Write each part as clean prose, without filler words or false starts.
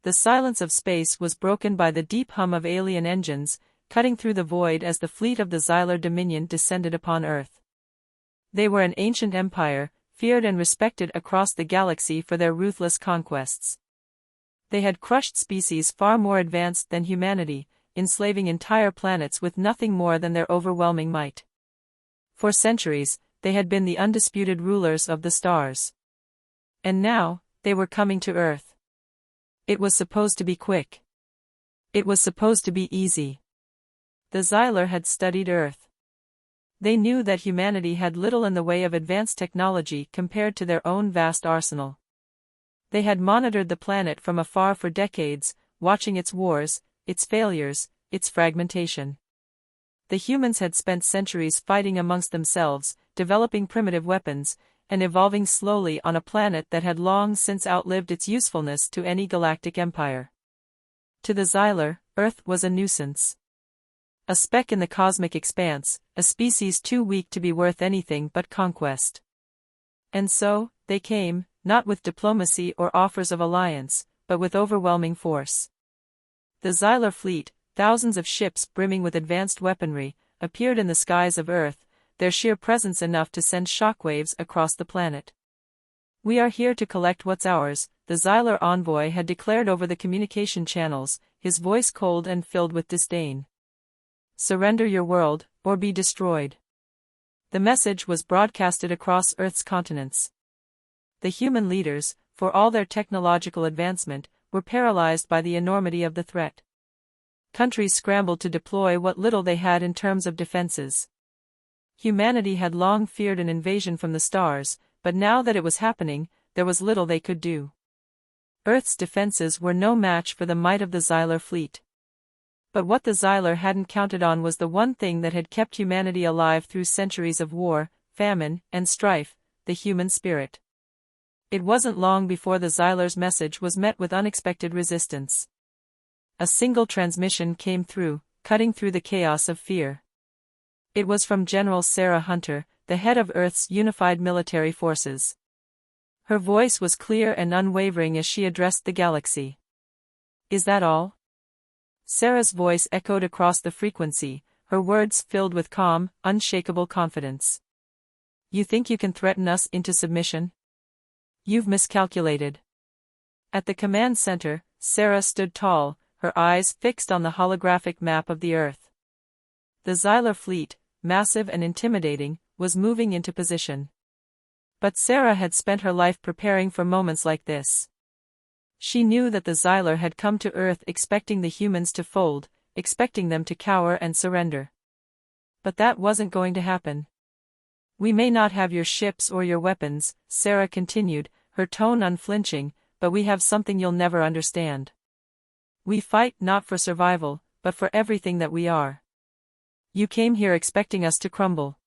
The silence of space was broken by the deep hum of alien engines, cutting through the void as the fleet of the Xylar Dominion descended upon Earth. They were an ancient empire, feared and respected across the galaxy for their ruthless conquests. They had crushed species far more advanced than humanity, enslaving entire planets with nothing more than their overwhelming might. For centuries, they had been the undisputed rulers of the stars. And now, they were coming to Earth. It was supposed to be quick. It was supposed to be easy. The Xylar had studied Earth. They knew that humanity had little in the way of advanced technology compared to their own vast arsenal. They had monitored the planet from afar for decades, watching its wars, its failures, its fragmentation. The humans had spent centuries fighting amongst themselves, developing primitive weapons, and evolving slowly on a planet that had long since outlived its usefulness to any galactic empire. To the Xylar, Earth was a nuisance. A speck in the cosmic expanse, a species too weak to be worth anything but conquest. And so, they came, not with diplomacy or offers of alliance, but with overwhelming force. The Xylar fleet, thousands of ships brimming with advanced weaponry, appeared in the skies of Earth, their sheer presence enough to send shockwaves across the planet. "We are here to collect what's ours," the Xylar envoy had declared over the communication channels, his voice cold and filled with disdain. "Surrender your world, or be destroyed." The message was broadcasted across Earth's continents. The human leaders, for all their technological advancement, were paralyzed by the enormity of the threat. Countries scrambled to deploy what little they had in terms of defenses. Humanity had long feared an invasion from the stars, but now that it was happening, there was little they could do. Earth's defenses were no match for the might of the Xylar fleet. But what the Xylar hadn't counted on was the one thing that had kept humanity alive through centuries of war, famine, and strife: the human spirit. It wasn't long before the Xylar's message was met with unexpected resistance. A single transmission came through, cutting through the chaos of fear. It was from General Sarah Hunter, the head of Earth's unified military forces. Her voice was clear and unwavering as she addressed the galaxy. "Is that all?" Sarah's voice echoed across the frequency, her words filled with calm, unshakable confidence. "You think you can threaten us into submission? You've miscalculated." At the command center, Sarah stood tall, her eyes fixed on the holographic map of the Earth. The Xylar fleet, massive and intimidating, was moving into position. But Sarah had spent her life preparing for moments like this. She knew that the Xylar had come to Earth expecting the humans to fold, expecting them to cower and surrender. But that wasn't going to happen. "We may not have your ships or your weapons," Sarah continued, her tone unflinching, "but we have something you'll never understand. We fight not for survival, but for everything that we are. You came here expecting us to crumble.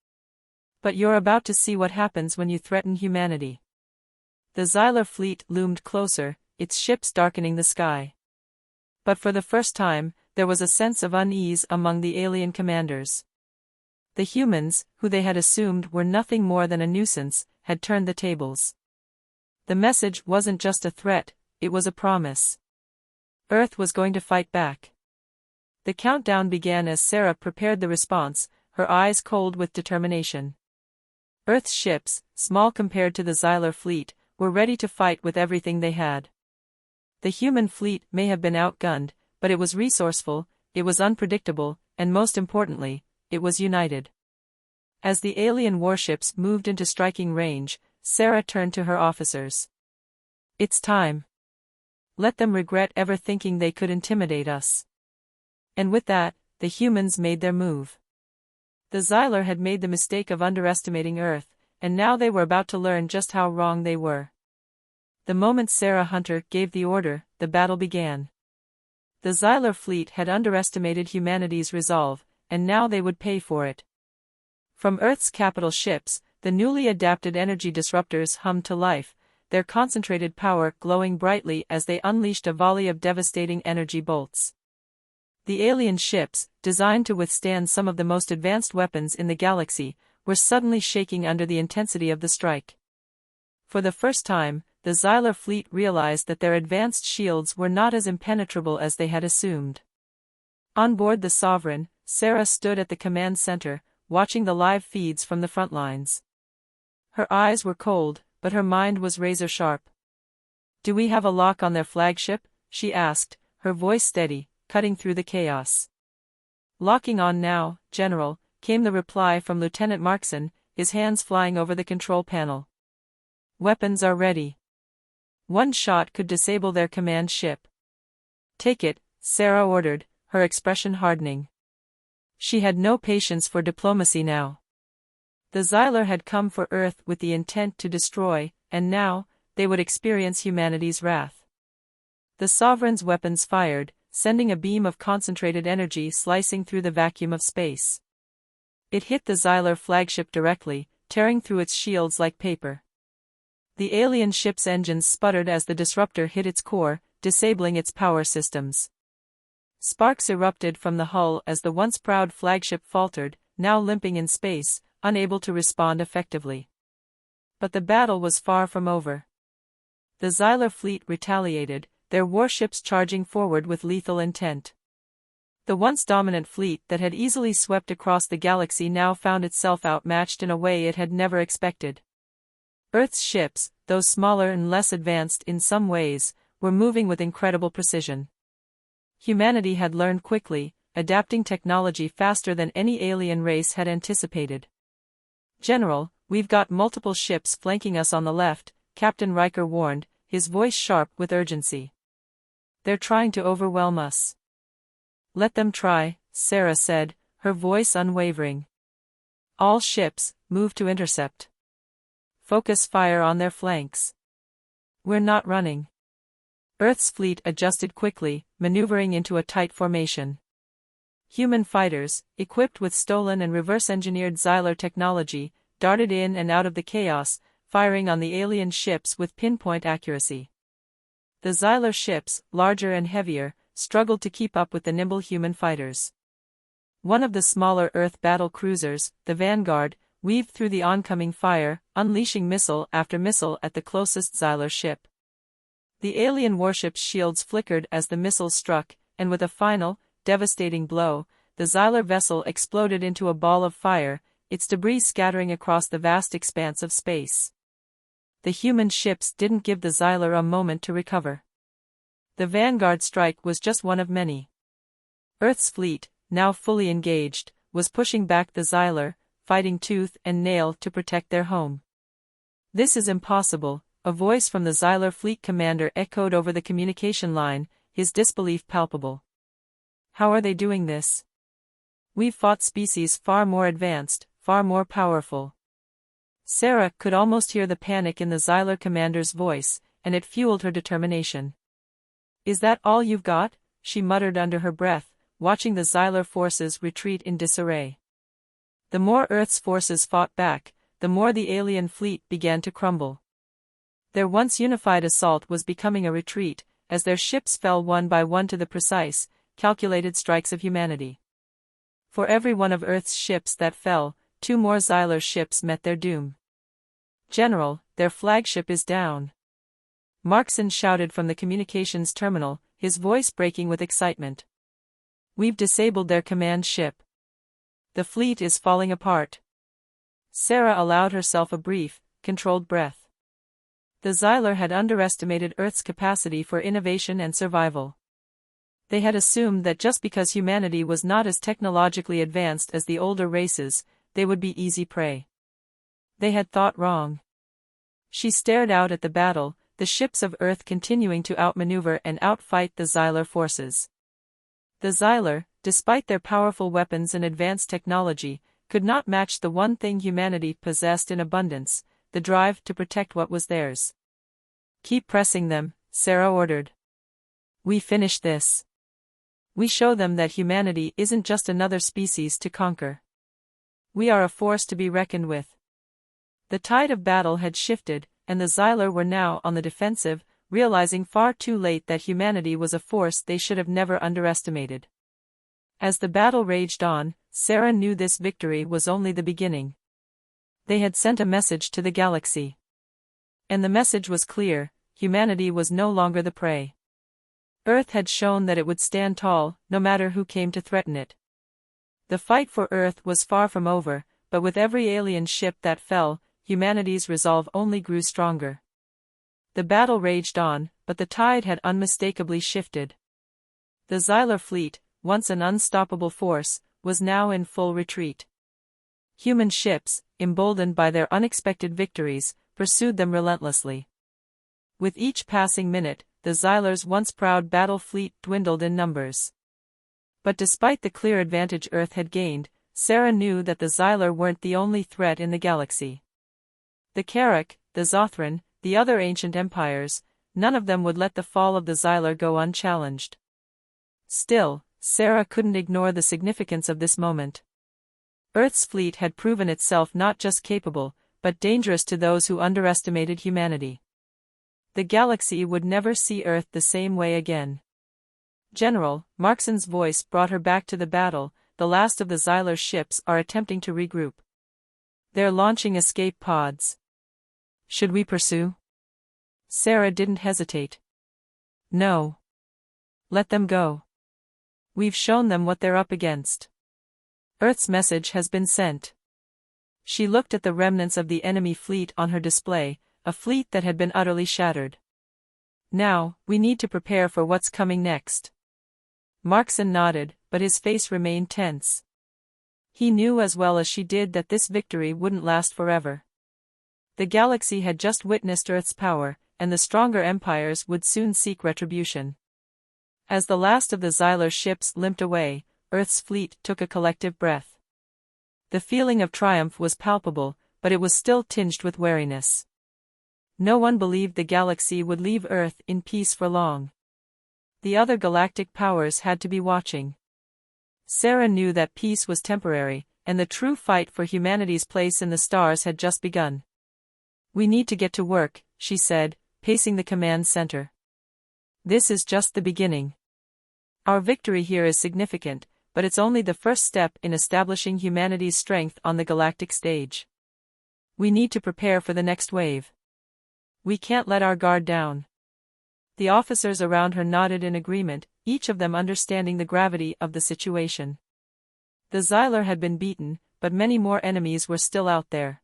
But you're about to see what happens when you threaten humanity." The Xylar fleet loomed closer, its ships darkening the sky. But for the first time, there was a sense of unease among the alien commanders. The humans, who they had assumed were nothing more than a nuisance, had turned the tables. The message wasn't just a threat, it was a promise. Earth was going to fight back. The countdown began as Sarah prepared the response, her eyes cold with determination. Earth's ships, small compared to the Xylar fleet, were ready to fight with everything they had. The human fleet may have been outgunned, but it was resourceful, it was unpredictable, and most importantly, it was united. As the alien warships moved into striking range, Sarah turned to her officers. "It's time. Let them regret ever thinking they could intimidate us." And with that, the humans made their move. The Xylar had made the mistake of underestimating Earth, and now they were about to learn just how wrong they were. The moment Sarah Hunter gave the order, the battle began. The Xylar fleet had underestimated humanity's resolve, and now they would pay for it. From Earth's capital ships, the newly adapted energy disruptors hummed to life, their concentrated power glowing brightly as they unleashed a volley of devastating energy bolts. The alien ships, designed to withstand some of the most advanced weapons in the galaxy, were suddenly shaking under the intensity of the strike. For the first time, the Xylar fleet realized that their advanced shields were not as impenetrable as they had assumed. On board the Sovereign, Sarah stood at the command center, watching the live feeds from the front lines. Her eyes were cold, but her mind was razor-sharp. "Do we have a lock on their flagship?" she asked, her voice steady, cutting through the chaos. "Locking on now, General," came the reply from Lieutenant Markson, his hands flying over the control panel. "Weapons are ready. One shot could disable their command ship." "Take it," Sarah ordered, her expression hardening. She had no patience for diplomacy now. The Xylar had come for Earth with the intent to destroy, and now, they would experience humanity's wrath. The Sovereign's weapons fired, sending a beam of concentrated energy slicing through the vacuum of space. It hit the Xylar flagship directly, tearing through its shields like paper. The alien ship's engines sputtered as the disruptor hit its core, disabling its power systems. Sparks erupted from the hull as the once proud flagship faltered, now limping in space, unable to respond effectively. But the battle was far from over. The Xylar fleet retaliated, their warships charging forward with lethal intent. The once dominant fleet that had easily swept across the galaxy now found itself outmatched in a way it had never expected. Earth's ships, though smaller and less advanced in some ways, were moving with incredible precision. Humanity had learned quickly, adapting technology faster than any alien race had anticipated. "General, we've got multiple ships flanking us on the left," Captain Riker warned, his voice sharp with urgency. "They're trying to overwhelm us." "Let them try," Sarah said, her voice unwavering. "All ships, move to intercept. Focus fire on their flanks. We're not running." Earth's fleet adjusted quickly, maneuvering into a tight formation. Human fighters, equipped with stolen and reverse-engineered Xylar technology, darted in and out of the chaos, firing on the alien ships with pinpoint accuracy. The Xylar ships, larger and heavier, struggled to keep up with the nimble human fighters. One of the smaller Earth battle cruisers, the Vanguard, weaved through the oncoming fire, unleashing missile after missile at the closest Xylar ship. The alien warship's shields flickered as the missiles struck, and with a final, devastating blow, the Xylar vessel exploded into a ball of fire, its debris scattering across the vast expanse of space. The human ships didn't give the Xylar a moment to recover. The Vanguard strike was just one of many. Earth's fleet, now fully engaged, was pushing back the Xylar, fighting tooth and nail to protect their home. "This is impossible," a voice from the Xylar fleet commander echoed over the communication line, his disbelief palpable. "How are they doing this? We've fought species far more advanced, far more powerful." Sarah could almost hear the panic in the Xylar commander's voice, and it fueled her determination. "Is that all you've got?" she muttered under her breath, watching the Xylar forces retreat in disarray. The more Earth's forces fought back, the more the alien fleet began to crumble. Their once unified assault was becoming a retreat, as their ships fell one by one to the precise, calculated strikes of humanity. For every one of Earth's ships that fell, 2 more Xylar ships met their doom. "General, their flagship is down," Markson shouted from the communications terminal, his voice breaking with excitement. "We've disabled their command ship. The fleet is falling apart." Sarah allowed herself a brief, controlled breath. The Xylar had underestimated Earth's capacity for innovation and survival. They had assumed that just because humanity was not as technologically advanced as the older races, they would be easy prey. They had thought wrong. She stared out at the battle, the ships of Earth continuing to outmaneuver and outfight the Xylar forces. The Xylar, despite their powerful weapons and advanced technology, could not match the one thing humanity possessed in abundance, the drive to protect what was theirs. "Keep pressing them," Sarah ordered. "We finish this. We show them that humanity isn't just another species to conquer. We are a force to be reckoned with." The tide of battle had shifted, and the Xylar were now on the defensive, realizing far too late that humanity was a force they should have never underestimated. As the battle raged on, Sarah knew this victory was only the beginning. They had sent a message to the galaxy. And the message was clear: humanity was no longer the prey. Earth had shown that it would stand tall, no matter who came to threaten it. The fight for Earth was far from over, but with every alien ship that fell, humanity's resolve only grew stronger. The battle raged on, but the tide had unmistakably shifted. The Xylar fleet, once an unstoppable force, was now in full retreat. Human ships, emboldened by their unexpected victories, pursued them relentlessly. With each passing minute, the Xylar's once proud battle fleet dwindled in numbers. But despite the clear advantage Earth had gained, Sarah knew that the Xylar weren't the only threat in the galaxy. The Carrack, the Zothran, the other ancient empires, none of them would let the fall of the Xylar go unchallenged. Still, Sarah couldn't ignore the significance of this moment. Earth's fleet had proven itself not just capable, but dangerous to those who underestimated humanity. The galaxy would never see Earth the same way again. General, Markson's voice brought her back to the battle. The last of the Xylar ships are attempting to regroup. They're launching escape pods. Should we pursue? Sarah didn't hesitate. No. Let them go. We've shown them what they're up against. Earth's message has been sent. She looked at the remnants of the enemy fleet on her display, a fleet that had been utterly shattered. Now, we need to prepare for what's coming next. Markson nodded, but his face remained tense. He knew as well as she did that this victory wouldn't last forever. The galaxy had just witnessed Earth's power, and the stronger empires would soon seek retribution. As the last of the Xylar ships limped away, Earth's fleet took a collective breath. The feeling of triumph was palpable, but it was still tinged with wariness. No one believed the galaxy would leave Earth in peace for long. The other galactic powers had to be watching. Sarah knew that peace was temporary, and the true fight for humanity's place in the stars had just begun. We need to get to work, she said, pacing the command center. This is just the beginning. Our victory here is significant, but it's only the first step in establishing humanity's strength on the galactic stage. We need to prepare for the next wave. We can't let our guard down. The officers around her nodded in agreement, each of them understanding the gravity of the situation. The Xylar had been beaten, but many more enemies were still out there.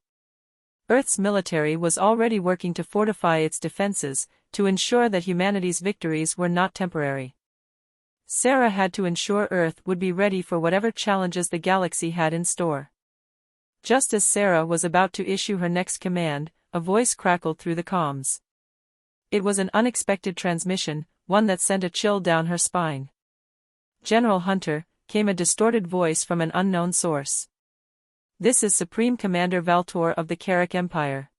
Earth's military was already working to fortify its defenses, to ensure that humanity's victories were not temporary. Sarah had to ensure Earth would be ready for whatever challenges the galaxy had in store. Just as Sarah was about to issue her next command, a voice crackled through the comms. It was an unexpected transmission, one that sent a chill down her spine. General Hunter, came a distorted voice from an unknown source. This is Supreme Commander Valtor of the Carrack Empire.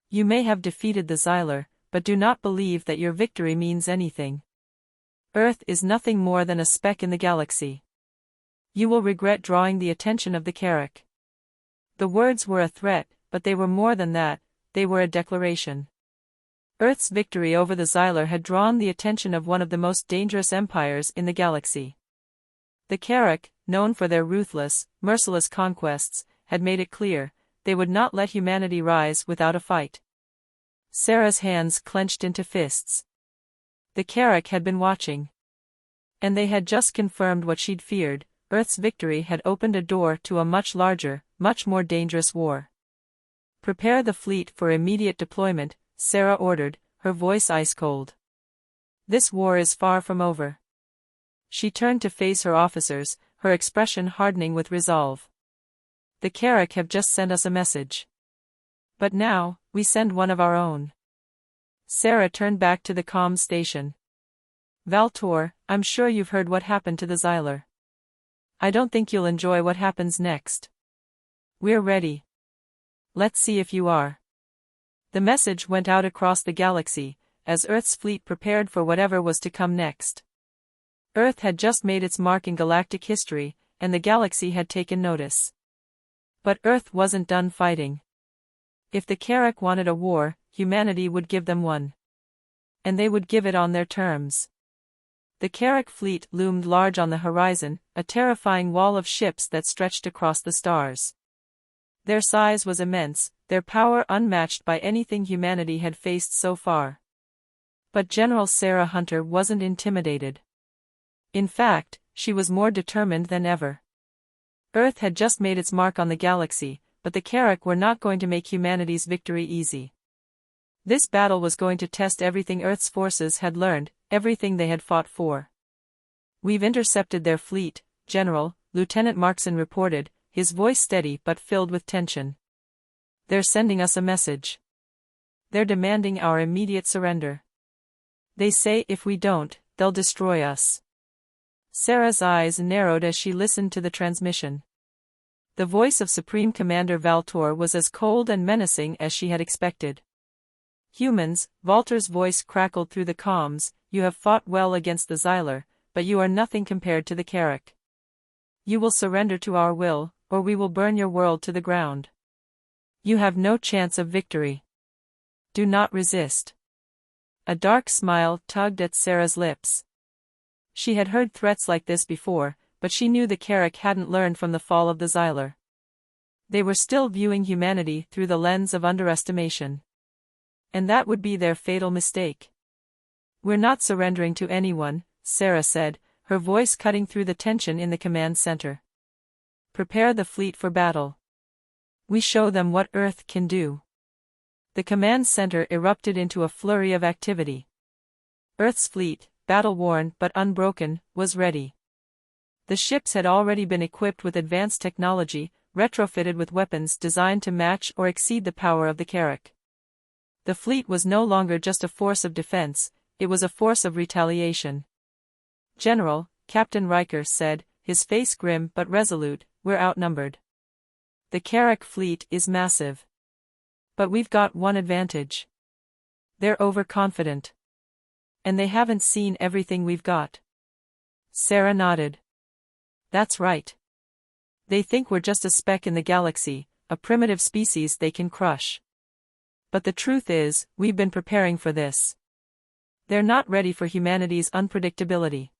You may have defeated the Xylar, but do not believe that your victory means anything. Earth is nothing more than a speck in the galaxy. You will regret drawing the attention of the Carrack. The words were a threat, but they were more than that, they were a declaration. Earth's victory over the Xylar had drawn the attention of one of the most dangerous empires in the galaxy. The Carrack, known for their ruthless, merciless conquests, had made it clear, they would not let humanity rise without a fight. Sarah's hands clenched into fists. The Carrack had been watching. And they had just confirmed what she'd feared, Earth's victory had opened a door to a much larger, much more dangerous war. Prepare the fleet for immediate deployment, Sarah ordered, her voice ice-cold. This war is far from over. She turned to face her officers, her expression hardening with resolve. The Carrack have just sent us a message. But now, we send one of our own. Sarah turned back to the comm station. Valtor, I'm sure you've heard what happened to the Xylar. I don't think you'll enjoy what happens next. We're ready. Let's see if you are. The message went out across the galaxy, as Earth's fleet prepared for whatever was to come next. Earth had just made its mark in galactic history, and the galaxy had taken notice. But Earth wasn't done fighting. If the Carrack wanted a war, humanity would give them one. And they would give it on their terms. The Carrack fleet loomed large on the horizon, a terrifying wall of ships that stretched across the stars. Their size was immense, their power unmatched by anything humanity had faced so far. But General Sarah Hunter wasn't intimidated. In fact, she was more determined than ever. Earth had just made its mark on the galaxy, but the Carrack were not going to make humanity's victory easy. This battle was going to test everything Earth's forces had learned, everything they had fought for. "We've intercepted their fleet, General," Lieutenant Markson reported, his voice steady but filled with tension. "They're sending us a message. They're demanding our immediate surrender. They say if we don't, they'll destroy us." Sarah's eyes narrowed as she listened to the transmission. The voice of Supreme Commander Valtor was as cold and menacing as she had expected. "Humans," Valtor's voice crackled through the comms, "you have fought well against the Xylar, but you are nothing compared to the Carrack. You will surrender to our will, or we will burn your world to the ground. You have no chance of victory. Do not resist." A dark smile tugged at Sarah's lips. She had heard threats like this before, but she knew the Carrack hadn't learned from the fall of the Xylar. They were still viewing humanity through the lens of underestimation. And that would be their fatal mistake. "We're not surrendering to anyone," Sarah said, her voice cutting through the tension in the command center. "Prepare the fleet for battle. We show them what Earth can do." The command center erupted into a flurry of activity. Earth's fleet, battle-worn but unbroken, was ready. The ships had already been equipped with advanced technology, retrofitted with weapons designed to match or exceed the power of the Carrack. The fleet was no longer just a force of defense, it was a force of retaliation. "General," Captain Riker said, his face grim but resolute, "we're outnumbered. The Carrack fleet is massive. But we've got one advantage. They're overconfident. And they haven't seen everything we've got." Sarah nodded. "That's right. They think we're just a speck in the galaxy, a primitive species they can crush. But the truth is, we've been preparing for this. They're not ready for humanity's unpredictability.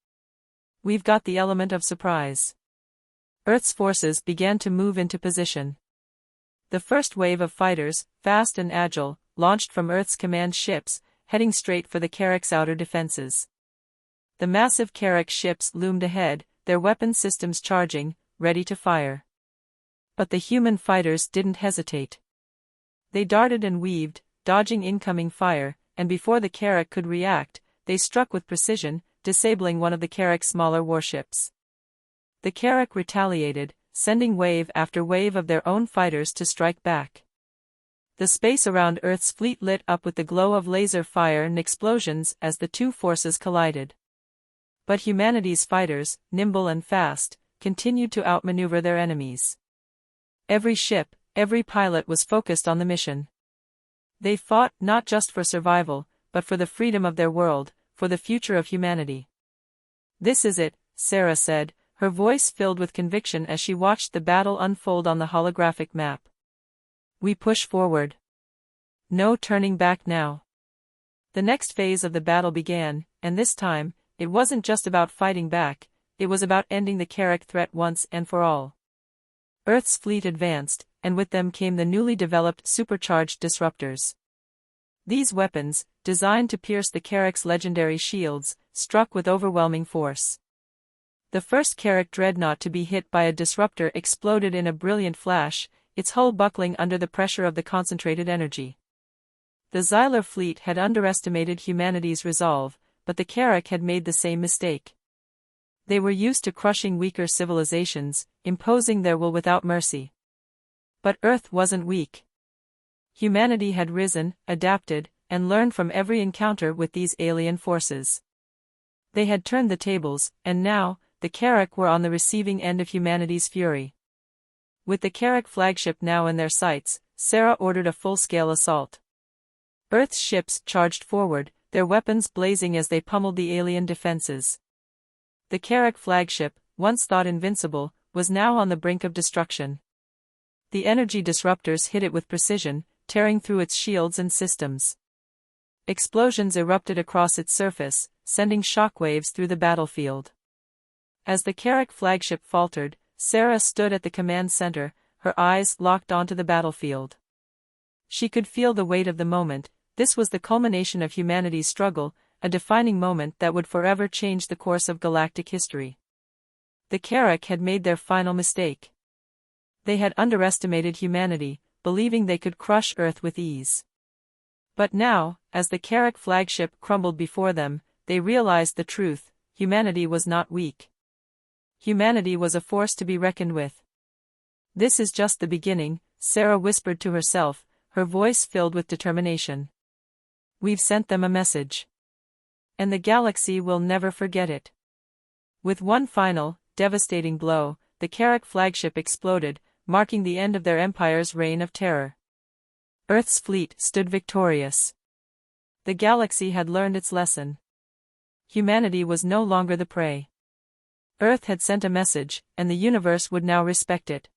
We've got the element of surprise." Earth's forces began to move into position. The first wave of fighters, fast and agile, launched from Earth's command ships, heading straight for the Carrack's outer defenses. The massive Carrack ships loomed ahead, their weapon systems charging, ready to fire. But the human fighters didn't hesitate. They darted and weaved, dodging incoming fire, and before the Carrack could react, they struck with precision, disabling one of the Carrack's smaller warships. The Carrack retaliated, sending wave after wave of their own fighters to strike back. The space around Earth's fleet lit up with the glow of laser fire and explosions as the two forces collided. But humanity's fighters, nimble and fast, continued to outmaneuver their enemies. Every ship, every pilot was focused on the mission. They fought not just for survival, but for the freedom of their world, for the future of humanity. "This is it," Sarah said, her voice filled with conviction as she watched the battle unfold on the holographic map. "We push forward. No turning back now." The next phase of the battle began, and this time, it wasn't just about fighting back, it was about ending the Carrack threat once and for all. Earth's fleet advanced, and with them came the newly developed supercharged disruptors. These weapons, designed to pierce the Carrack's legendary shields, struck with overwhelming force. The first Carrack dreadnought to be hit by a disruptor exploded in a brilliant flash, its hull buckling under the pressure of the concentrated energy. The Xylar fleet had underestimated humanity's resolve, but the Carrack had made the same mistake. They were used to crushing weaker civilizations, imposing their will without mercy. But Earth wasn't weak. Humanity had risen, adapted, and learned from every encounter with these alien forces. They had turned the tables, and now, the Carrack were on the receiving end of humanity's fury. With the Carrack flagship now in their sights, Sarah ordered a full-scale assault. Earth's ships charged forward, their weapons blazing as they pummeled the alien defenses. The Carrack flagship, once thought invincible, was now on the brink of destruction. The energy disruptors hit it with precision, tearing through its shields and systems. Explosions erupted across its surface, sending shockwaves through the battlefield. As the Carrack flagship faltered, Sarah stood at the command center, her eyes locked onto the battlefield. She could feel the weight of the moment. This was the culmination of humanity's struggle, a defining moment that would forever change the course of galactic history. The Carrack had made their final mistake. They had underestimated humanity, believing they could crush Earth with ease. But now, as the Carrack flagship crumbled before them, they realized the truth: humanity was not weak. Humanity was a force to be reckoned with. "This is just the beginning," Sarah whispered to herself, her voice filled with determination. "We've sent them a message. And the galaxy will never forget it." With one final, devastating blow, the Carrack flagship exploded, marking the end of their empire's reign of terror. Earth's fleet stood victorious. The galaxy had learned its lesson. Humanity was no longer the prey. Earth had sent a message, and the universe would now respect it.